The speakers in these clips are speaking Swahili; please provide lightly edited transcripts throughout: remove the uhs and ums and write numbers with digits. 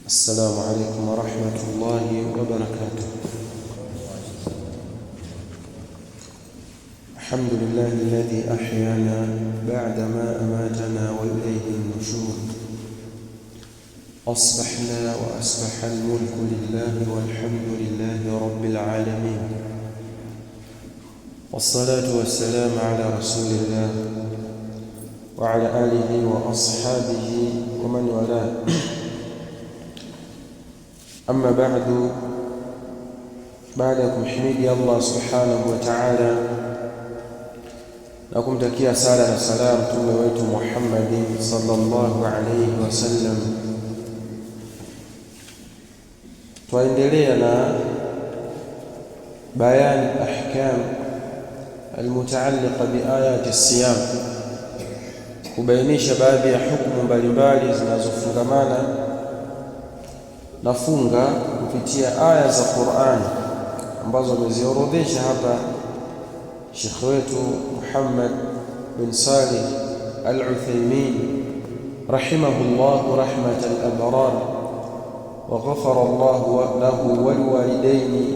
السلام عليكم ورحمة الله وبركاته. الحمد لله الذي أحيانا بعدما أماتنا وإليه النشور. أصبحنا وأصبح الملك لله والحمد لله رب العالمين، والصلاة والسلام على رسول الله وعلى آله وأصحابه ومن والاه. أما بعدكم حميدي الله سبحانه وتعالى na kumtakia sala na salam mtume wetu Muhammad sallallahu alayhi wasallam. Tuendelea na bayan ahkam almutaalliqa biayati siyam, kubainisha baadhi ya hukumu mbalimbali zinazofungamana na funga kupitia aya za Qur'an ambazo ameziorodhesha hapa Sheikh wetu Muhammad bin Salih Al-Uthaymeen rahimahullah rahmatal abrar wa ghafara Allah lahu wal walidaini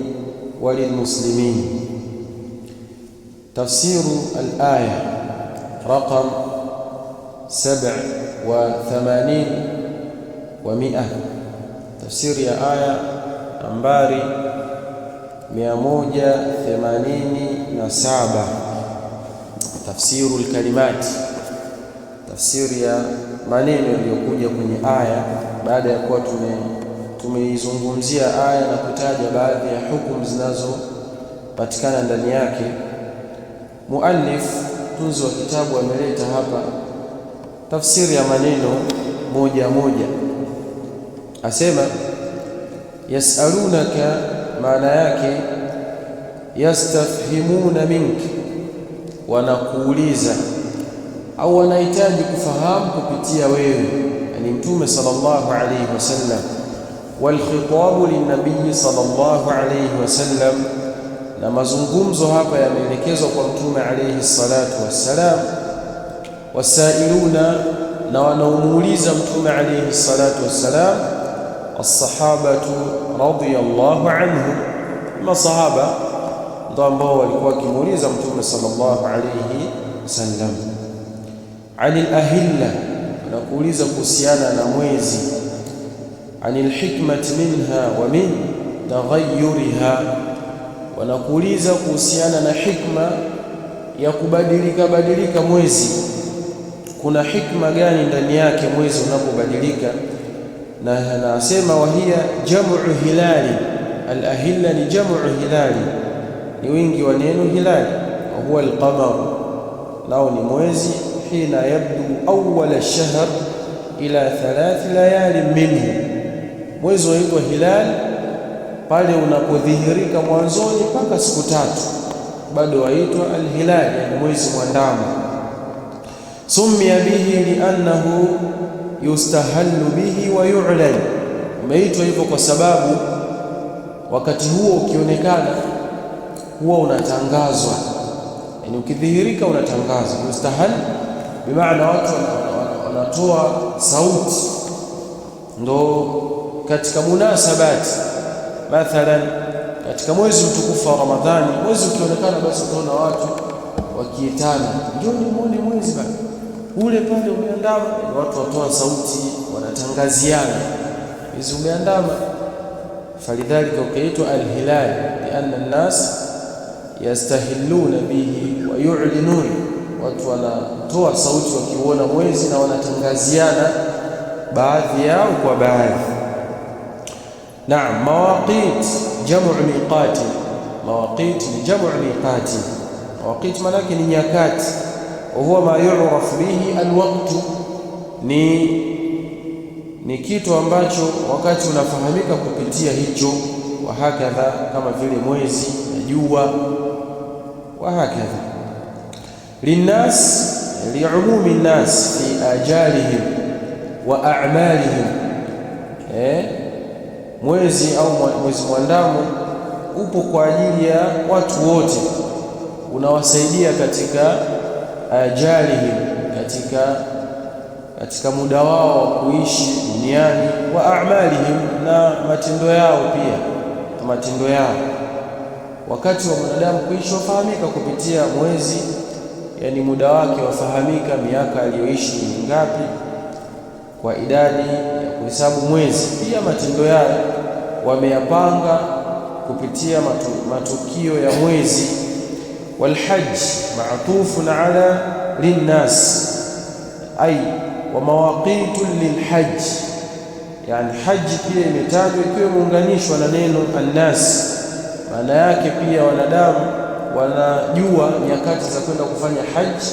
walil muslimin. Tafsir al-aya raqam 87 wa 100. Tafsiri ya aya nambari 187. Tafsiru al-kalimat, tafsiri ya maneno yaliyokuja kwenye aya baada ya kuwa tumeizungumzia aya na kutaja baadhi ya hukumu zinazopatikana ndani yake. Muallif tunzi wa kitabu ameleta hapa tafsiri ya maneno moja moja. Asema yasalunaka, maana yake yastafhimuna minki, wanakuuliza au wanahitaji kufahamu kupitia wewe, yani Mtume sallallahu alayhi wasallam. Wal khitabu linnabii sallallahu alayhi wasallam, na mazungumzo hapa yameelekezwa kwa Mtume alayhi salatu wassalam. Wasailuna, na wanaomuuliza Mtume alayhi salatu wassalam as-sahabatu radiyallahu anhum, masahaba ndio ambao walikuwa wakimuuliza Mtume sallallahu alayhi wasallam. Anil ahilla, na kuuliza kuhusiana na mwezi. Anil hikmati minha wa min taghayyuriha, wanakuuliza kuhusiana na hikma ya kubadilika mwezi. Kuna hikma gani ndani yake mwezi unapobadilika? Na anasema wahiya jam'u hilali. Al-ahilla ni jam'u hilali, ni wingi wa neno hilali. Wa huwa al-qamar, nao ni mwezi. Hina yabdu awwal ash-shahr ila 3 layali minhu, mwezi waitwa hilal pale unapodhihirika mwanzoni mpaka siku 3, bado waitwa al-hilal, yani mwezi mwandamo. Summiya bihi li'annahu yustahallu bihi wa yu'lan, umeitwa hivyo kwa sababu wakati huo ukionekana huwa unatangazwa, yani ukidhihirika unatangazwa. Yustahal bimaana watu wanatoa sauti, ndo katika munasabati. Mathalan katika mwezi mtukufu wa Ramadhani, mwezi ukionekana basi utaona watu wakiitana, njoni muone mwezi bana ule pale umeandama, watu watoa sauti wanatangaziana mwezi umeandama. Falidhalika ukaitwa al-hilal lianna an-nas yastahilluna bihi wa yu'linun, watu wanatoa sauti wakiuona mwezi na wanatangaziana baadhi yao kwa baadhi. Naam. Mawaqit jam'u miqati, mawaqit ni jam'u miqati. Mawaqit maana yake ni nyakati. Huwa ma yu'raf bihi alwaqtu, ni kitu ambacho wakati unafahamika kupitia hicho. Wa hakadha, kama vile mwezi na jua. Wa hakadha linnas, li'umumi nnas fi ajalihim wa a'malihim. Mwezi au mwezi mwandamo upo kwa ajili ya watu wote, unawasaidia katika ajalihim, katika katika muda wao wa kuishi duniani, wa a'malihim, na matendo yao pia, matendo yao. Wakati wa mwanadamu kuishi wafahamika kupitia mwezi, yani muda wake wafahamika, miaka aliyoishi ni ngapi kwa idadi ya kuhesabu mwezi. Pia matendo yao wameyapanga kupitia matukio ya mwezi. Walhajj ma'tufun ala linnas, ay wa mawaqitu lilhajj, yani haji pia imetajwa ikiwa imeunganishwa na neno annas. Maana yake pia wanadamu wanajua nyakati za kwenda kufanya haji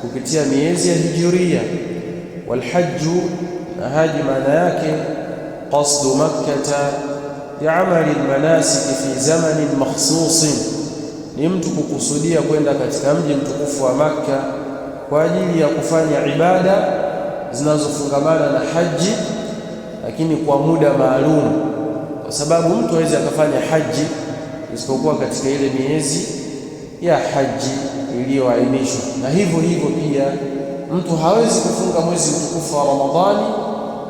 kupitia miezi ya hijiria. Walhajju, na haji maana yake qasdu makkata bi'amali almanasik fi zamanin makhsusin, ni mtu kukusudia kwenda katika mji mtukufu wa Makka kwa ajili ya kufanya ibada zinazofungamana na haji, lakini kwa muda maalum, kwa sababu mtu hawezi akafanya haji isipokuwa katika ile miezi ya haji iliyoainishwa. Na hivyo hivyo pia mtu hawezi kufunga mwezi mtukufu wa Ramadhani,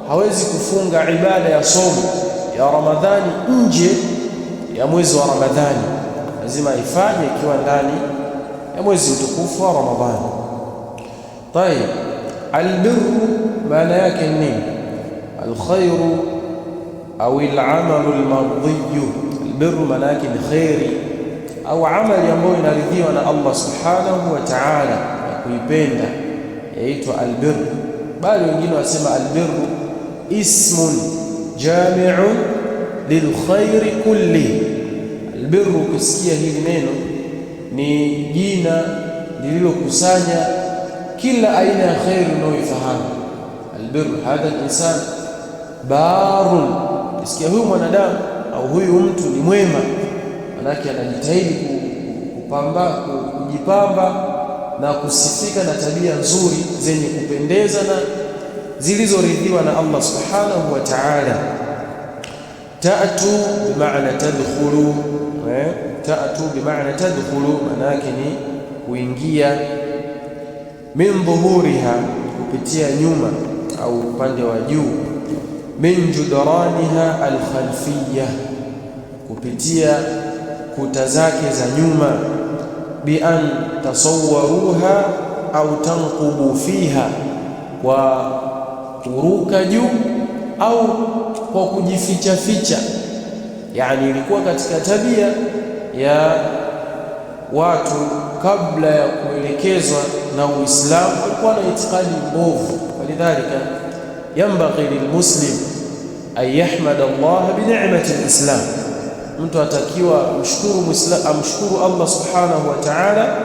hawezi kufunga ibada ya somo ya Ramadhani nje ya mwezi wa Ramadhani, lazima ifanye ikiwa ndani ya mwezi mtukufu wa Ramadhani. Tayeb, albirru maana yake nini? Alkhairu au al'amalu almardhiyu. Albirru maana yake ni khairi au amali ambayo inaridhiwa na Allah subhanahu wa ta'ala na kuipenda, yaitwa albirru. Bali wengine wasema albirru ismun jami'un lilkhairi kulli. Albirru, ukisikia hili neno, ni jina lililokusanya kila aina ya khairi unayoifahamu. Albirru, hadha al-insan barun, ukisikia huyu mwanadamu au huyu mtu ni mwema, manake anajitahidi kujipamba na kusifika na tabia nzuri zenye kupendeza na zilizoridhiwa na Allah subhanahu wa ta'ala. Ta'tu bimaana tadkhulu, ta'tu bimaana tadkhulu, manake ni kuingia. Min dhuhuriha, kupitia nyuma au upande wa juu. Min judraniha alkhalfiyya, kupitia kuta zake za nyuma. Bi an tasawwaruha au tanqubu fiha, kwa kuruka juu au kwa kujificha ficha. Yani ilikuwa katika tabia ya watu kabla ya kuelekezwa na Uislamu, walikuwa na itikadi mbovu. Walidhalika yanbaghi lilmuslim an yahmada Allah bi ni'mati alislam, mtu atakiwa amshukuru Allah subhanahu wa ta'ala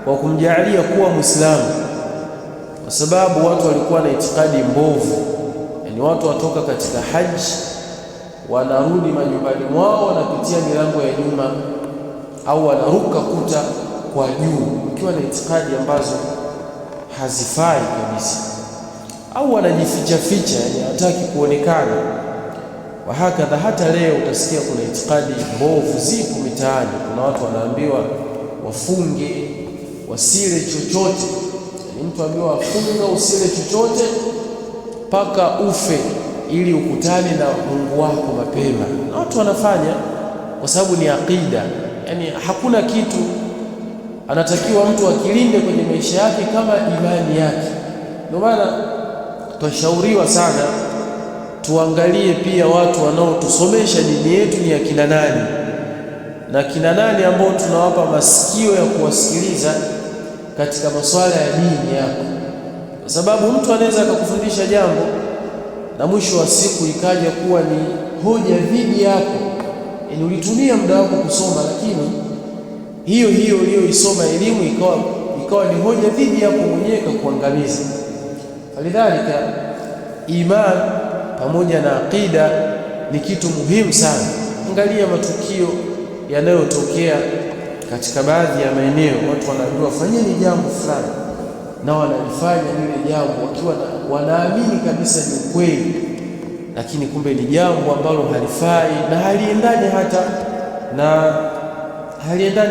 kwa kumjalia kuwa Muislamu, kwa sababu watu walikuwa na itikadi mbovu. Yani watu watoka katika haji, wanarudi majumbani mwao, wanapitia milango ya nyuma au wanaruka kuta kwa juu, ikiwa na itikadi ambazo hazifai kabisa, au wanajificha ficha, yani hataki kuonekana. Wa hakadha, hata leo utasikia kuna itikadi mbovu zipo mitaani. Kuna watu wanaambiwa wafunge, wasile chochote. Yani mtu ambiwa wafunga, usile chochote mpaka ufe, ili ukutane na Mungu wako mapema. Na watu wanafanya kwa sababu ni aqida. Yani hakuna kitu anatakiwa mtu akilinde kwenye maisha yake kama imani yake. Ndio maana twashauriwa sana tuangalie pia watu wanaotusomesha dini yetu ni akina nani, na kina nani ambao tunawapa masikio ya kuwasikiliza katika masuala ya dini yako, kwa sababu mtu anaweza akakufundisha jambo na mwisho wa siku ikaja kuwa ni hoja dhidi yako. Yani ulitumia muda wako kusoma, lakini hiyo uliyoisoma elimu ikawa ni hoja dhidi yako mwenyewe, kukuangamiza. Falidhalika iman pamoja na aqida ni kitu muhimu sana. Angalia matukio yanayotokea katika baadhi ya maeneo, watu wanaambiwa fanyeni jambo fulani na wanalifanya lile jambo wakiwa wanaamini kabisa ni ukweli, lakini kumbe ni jambo ambalo halifai na haliendani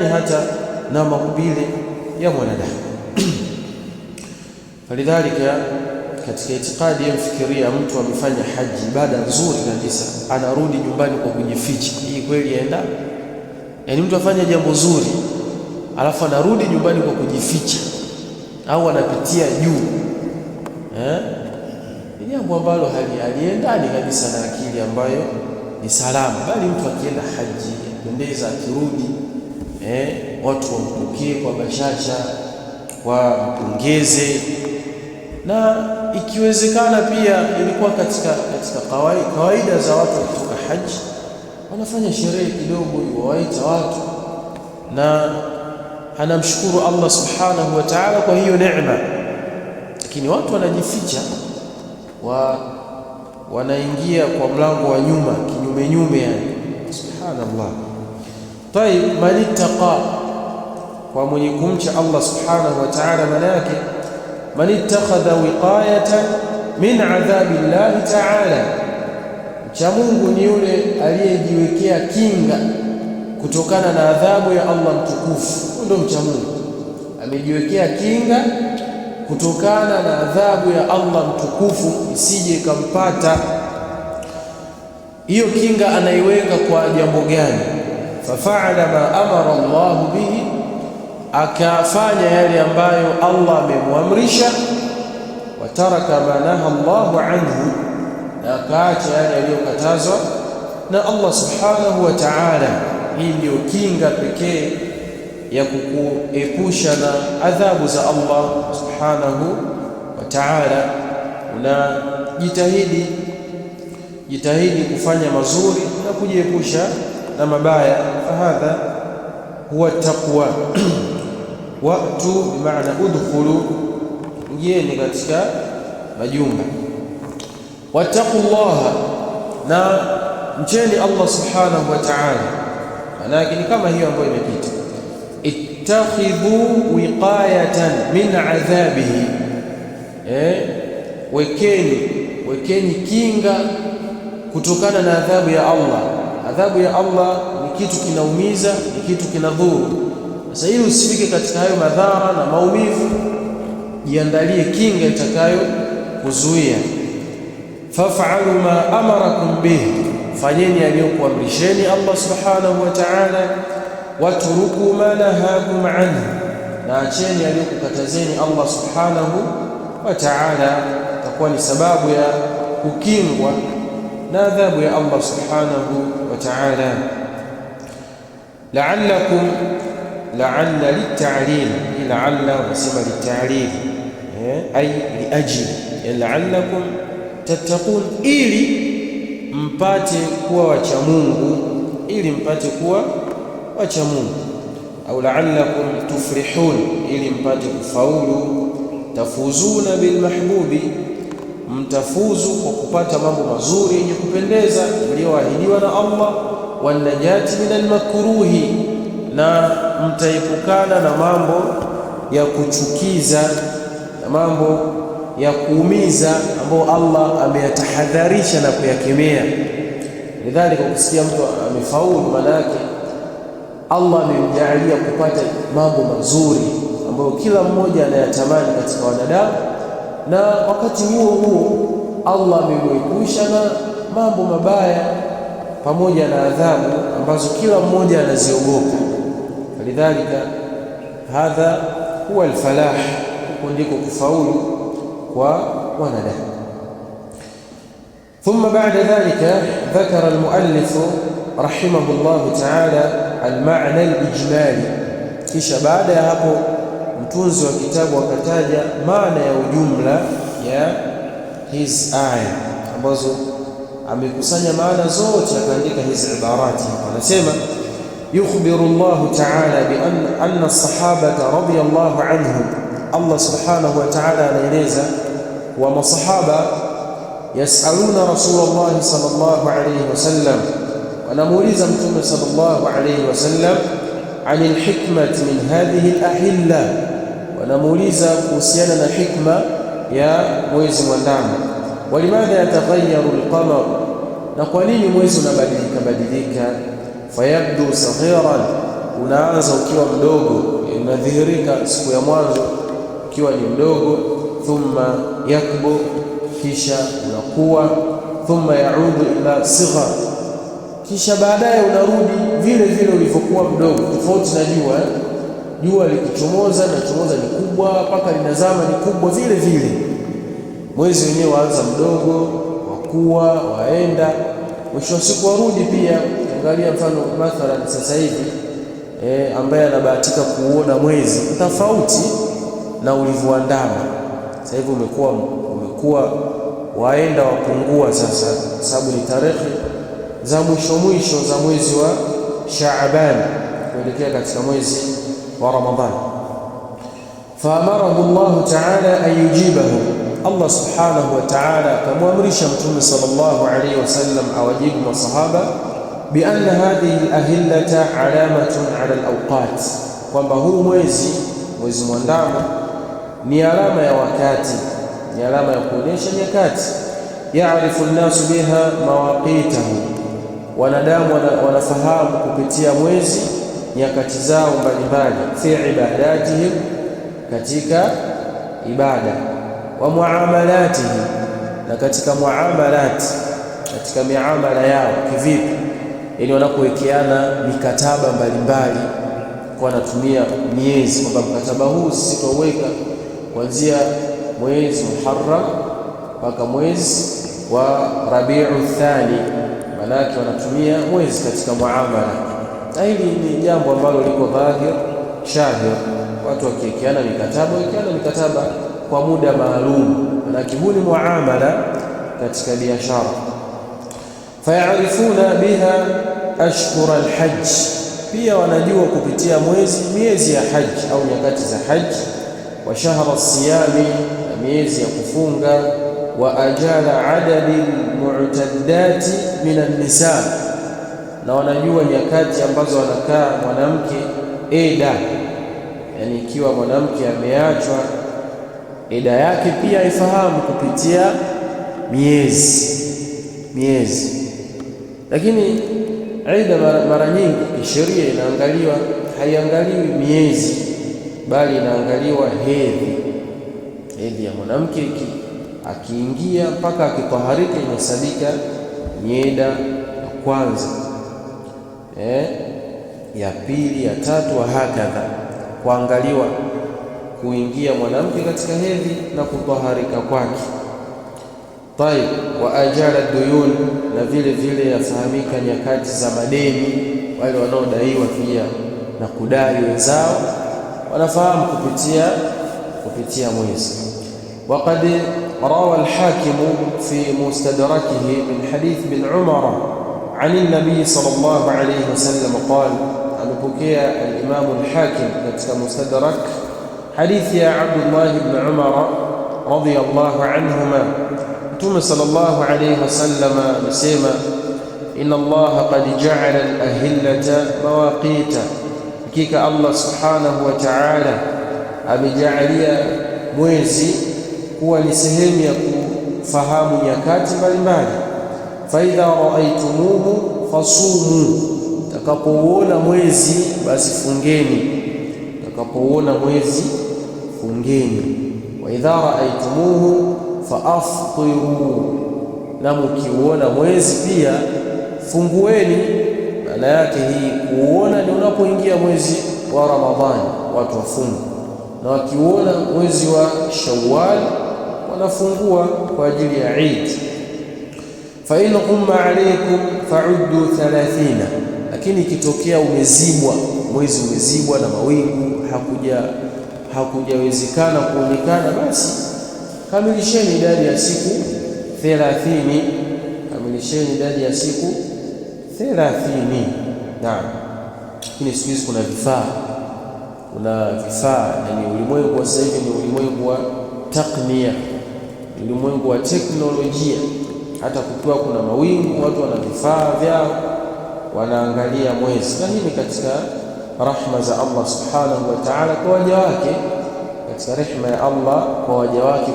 hata na maumbile ya mwanadamu. Falidhalika katika itikadi yamfikiria mtu amefanya haji, ibada nzuri kabisa, anarudi nyumbani kwa kujificha. Hii kweli yaenda? Yaani mtu afanya jambo zuri alafu anarudi nyumbani kwa kujificha au anapitia juu, ni jambo ambalo haliendani kabisa na akili ambayo ni salama. Bali mtu akienda haji apendeza, akirudi watu wampokee kwa bashasha, wampongeze, na ikiwezekana pia ilikuwa katika kawaida za watu kutoka haji, wanafanya sherehe kidogo, wawaita watu na anamshukuru Allah subhanahu wa ta'ala kwa hiyo neema. Lakini watu wanajificha, wanaingia kwa mlango wa nyuma, kinyume, yani subhanallah. Tayib, man ittaqa, kwa mwenye kumcha Allah subhanahu wa ta'ala, maana yake man ittakhadha wiqayatan min adhabi llahi ta'ala, mcha Mungu ni yule aliyejiwekea kinga kutokana na adhabu ya Allah mtukufu. Ndio mcha Mungu, amejiwekea kinga kutokana na adhabu ya Allah mtukufu isije ikampata. Hiyo kinga anaiweka kwa jambo gani? Fafaala ma amara Allahu bihi, akafanya yale ambayo Allah amemwamrisha. Wataraka ma naha Allahu anhu, na akaacha yale yaliyokatazwa na Allah subhanahu wa ta'ala. Hii ndio kinga pekee ya kukuepusha na adhabu za Allah subhanahu wa ta'ala. Jitahidi kufanya mazuri na kujiepusha na mabaya. Fahadha huwa taqwa. Watu bimaana udkhulu, ingieni katika majumba. Wattaqullaha, na mcheni Allah subhanahu wa ta'ala. Maana ni kama hiyo ambayo imepita, ittakhidhu wiqayatan min adhabihi, wekeni kinga kutokana na adhabu ya Allah. Adhabu ya Allah ni kitu kinaumiza, ni kitu kinadhuru. Sasa ili usifike katika hayo madhara na maumivu, jiandalie kinga itakayo kuzuia. Faf'alu ma amarakum bihi, fanyeni aliyokuamrisheni Allah subhanahu wa ta'ala. Watruku ma nahakum anhu, na acheni aliyokukatazeni Allah subhanahu wa ta'ala. Itakuwa ni sababu ya kukingwa na adhabu ya Allah subhanahu wa ta'ala. La'allakum, la'alla litta'lil, la'alla wasema litta'lil, ay liajli, la'allakum tattaqun, ili mpate kuwa wacha Mungu, ili mpate kuwa wacha Mungu. Au la'allakum tuflihun, ili mpate kufaulu. Tafuzuna bilmahbubi, mtafuzu kwa kupata mambo mazuri yenye kupendeza mlioahidiwa na Allah. Wanajati minal makruhi, na mtaepukana na mambo ya kuchukiza na mambo ya kuumiza ambayo Allah ameyatahadharisha na kuyakemea. Lidhalika, kusikia mtu amefaulu, maana yake Allah amemjaalia kupata mambo mazuri ambayo kila mmoja anayatamani katika wanadamu, na wakati huo Allah amemwepusha na mambo mabaya pamoja na adhabu ambazo kila mmoja anaziogopa. Lidhalika, hadha huwa alfalah, huko ndiko kufaulu kwa wanadamu. Thumma ba'da dhalika dhakara almuallif rahimahullahu ta'ala almaana alijmali, kisha baada ya hapo mtunzi wa kitabu akataja maana ya ujumla ya hizi aya ambazo amekusanya maana zote, akaandika hizi ibarati. Anasema yukhbiru Allahu ta'ala bi anna as-sahabata radiyallahu anhum, Allah subhanahu wa ta'ala anaeleza wa masahaba yasaluna Rasulullah sallallahu alayhi wasallam, wanamuuliza Mtume sallallahu alayhi wasallam anil hikmati min hadhihi al-ahilla, wanamuuliza kuhusiana na hikma ya mwezi mwandamo. Walimadha yataghayyaru al-qamar, na kwa nini mwezi unabadilika? Fayabdu saghiran, unaanza ukiwa mdogo, unadhihirika siku ya mwanzo ukiwa ni mdogo. thumma yakbur, kisha unakuwa, thumma yaudu ila sighar, kisha baadaye unarudi vile vile ulivyokuwa mdogo. Tofauti na jua, jua likichomoza ni kubwa mpaka linazama ni kubwa vile vile. Mwezi wenyewe waanza mdogo, wakuwa, waenda, mwisho wa siku warudi pia. Angalia mfano mathalan sasa hivi ambaye anabahatika kuona mwezi tofauti na ulivyoandama. Sasa hivi umekuwa waenda wapungua sasa, sababu ni tarehe za mwisho za mwezi wa Shaaban kuelekea katika mwezi wa Ramadhani. Faamarahu Allah ta'ala an yujibahu, Allah subhanahu wa ta'ala akamwamrisha Mtume sallallahu alayhi wasallam awajibu masahaba bianna hadhihi al-ahillata alamatun ala al-awqat, kwamba huu mwezi mwandamo ni alama ya wakati, ni alama ya kuonyesha nyakati. Yaarifu an-nasu biha mawaqitahu, wanadamu wanafahamu kupitia mwezi nyakati zao mbalimbali, fi ibadatihim, katika ibada, wa muamalatihim, na katika muamalat, katika miamala yao. Kivipi? Yaani wanapowekeana mikataba mbalimbali, kwa wanatumia miezi, kwamba mkataba huu sisi tutaweka kuanzia mwezi Muharram mpaka mwezi wa Rabiul Thani, manake wanatumia mwezi katika muamala. Na hili ni jambo ambalo liko dhahir shahir, watu wakiwekeana mikataba kwa muda maalum, manake huu ni muamala katika biashara. Fayarifuna biha ashhur alhajj, pia wanajua kupitia miezi ya haji au nyakati za haji, wa shahra siyami, na miezi ya kufunga, wa ajala adadi mu'taddati min an-nisa, na wanajua nyakati ambazo anakaa mwanamke eda, yani ikiwa mwanamke ameachwa eda yake pia ifahamu kupitia miezi. Lakini eda mara nyingi kisheria inaangaliwa, haiangaliwi miezi, bali inaangaliwa hedhi ya mwanamke. Akiingia mpaka akitaharika inahesabika ni eda ya kwanza, ya pili, ya tatu, wa hakadha, kuangaliwa kuingia mwanamke katika hedhi na kutaharika kwake. Tayib, wa ajala duyun, na vile vile yafahamika nyakati za madeni, wale wanaodaiwa pia na kudai wenzao wanafahamu kupitia mwezi. Waqad rawa al-Hakim fi mustadrakihi min hadith bin Umar an an-nabiy sallallahu alayhi wasallam qala, amepokea al-Imam al-Hakim katika Mustadrak hadithi ya Abdullah ibn Umar radiyallahu anhuma, Mtume sallallahu alayhi wasallam amesema, inna Allah qad ja'ala al-ahillata mawaqita, hakika Allah subhanahu wa ta'ala amejaalia mwezi kuwa ni sehemu ya kufahamu nyakati mbalimbali. Fa idha ra'aytumuhu fasumu, takapouona mwezi basi fungeni, wa idha ra'aytumuhu faaftiru, na mkiuona mwezi pia fungueni. Maana yake hii kuona ni unapoingia mwezi wa Ramadhani watu wafunga, na wakiuona mwezi wa Shawwal wanafungua kwa ajili ya Eid. Fa in qumma alaykum fa'uddu 30, lakini ikitokea mwezi umezibwa na mawingu, hakujawezekana kuonekana, basi kamilisheni idadi ya siku 30. Naam, lakini siku hizi kuna vifaa, yani ulimwengu wa sasa hivi ni ulimwengu wa taknia, ulimwengu wa teknolojia. Hata kukiwa kuna mawingu, watu wana vifaa vyao, wanaangalia mwezi. Na hii ni katika rahma za Allah subhanahu wa ta'ala kwa waja wake, katika rehema ya Allah kwa waja wake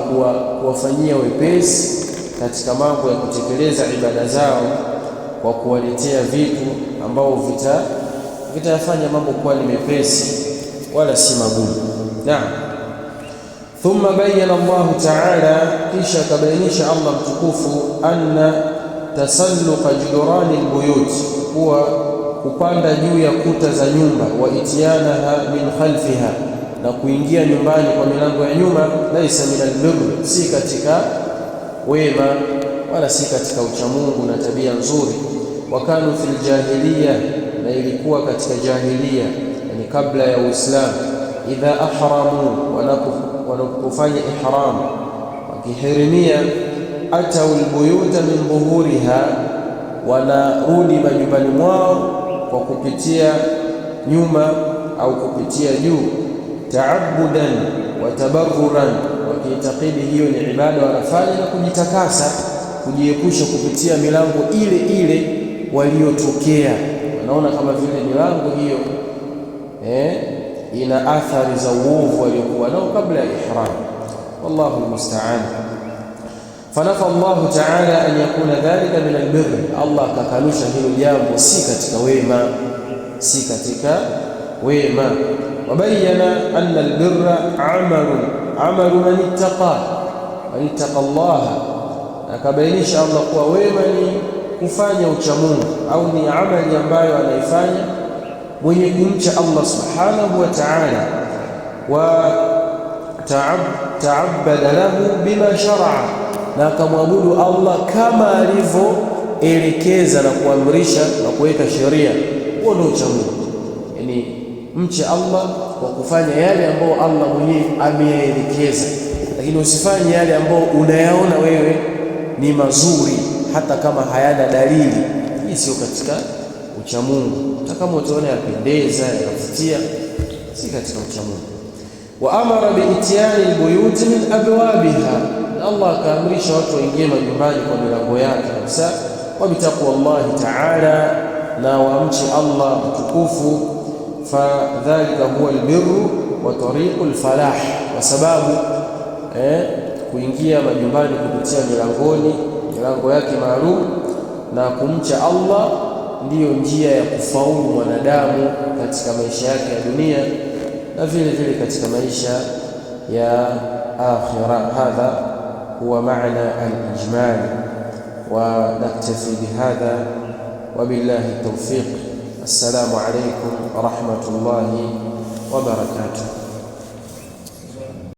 kuwafanyia wepesi katika mambo ya kutekeleza ibada zao, kwa kuwaletea vitu ambao vitayafanya mambo kuwa ni mepesi wala si magumu. Naam. Thumma bayyana Allah ta'ala, kisha kabainisha Allah mtukufu, anna tasalluqa jidurani albuyut, kuwa kupanda juu ya kuta za nyumba, wa ityanaha min khalfiha, na kuingia nyumbani kwa milango ya nyuma, laisa min albirr, si katika wema wala si katika uchamungu na tabia nzuri. Wa kanu fil jahiliya, na ilikuwa katika jahiliya, yani kabla ya Uislamu, idha ahramu, wanapofanya ihram, wakihirimia, atau albuyuta min dhuhuriha, wanarudi majumbani mwao kwa kupitia nyuma au kupitia juu, taabudan wa tabarruran, wakiitakidi hiyo ni ibada wanafanya na kujitakasa, kujiepusha kupitia milango ile ile waliotokea. Wanaona kama vile milango hiyo ina athari za uovu waliokuwa nao kabla ya ihram. Wallahu almusta'an. Fanafa Allahu ta'ala an yakuna dhalika min albirr, Allah akakanusha hilo jambo si katika wema, si katika wema. Wabayana anna albirra amalu man ittaqa Allah, akabainisha Allah kuwa wema ni kufanya uchamungu au ni amali ambayo anaifanya mwenye kumcha Allah subhanahu wa ta'ala, wa ta'abbada lahu bima shar'a, na akamwabudu Allah kama alivyoelekeza na kuamrisha na kuweka sheria. Huo ndio uchamungu, yani mche Allah kwa kufanya yale ambayo Allah mwenyewe ameyaelekeza, lakini usifanye yale ambayo unayaona wewe ni mazuri hata kama hayana dalili. Hii sio katika uchamungu. Hata kama utaona yapendeza, yavutia, si katika uchamungu. Wa amara biityani albuyuti min abwabiha, Allah akaamrisha watu waingie majumbani kwa milango yake kabisa. Wa bitaqwallahi ta'ala, na wamche Allah mtukufu. Fadhalika huwa albirru wa tariqul falah, kwa sababu kuingia majumbani kupitia milango yake maalum na kumcha Allah ndiyo njia ya kufaulu mwanadamu katika maisha yake ya dunia na vile vile katika maisha ya akhira. Hadha huwa maana al-ijmal, wa naktafi bihadha, wa billahi tawfiq. Assalamu alaykum wa rahmatullahi wa barakatuh.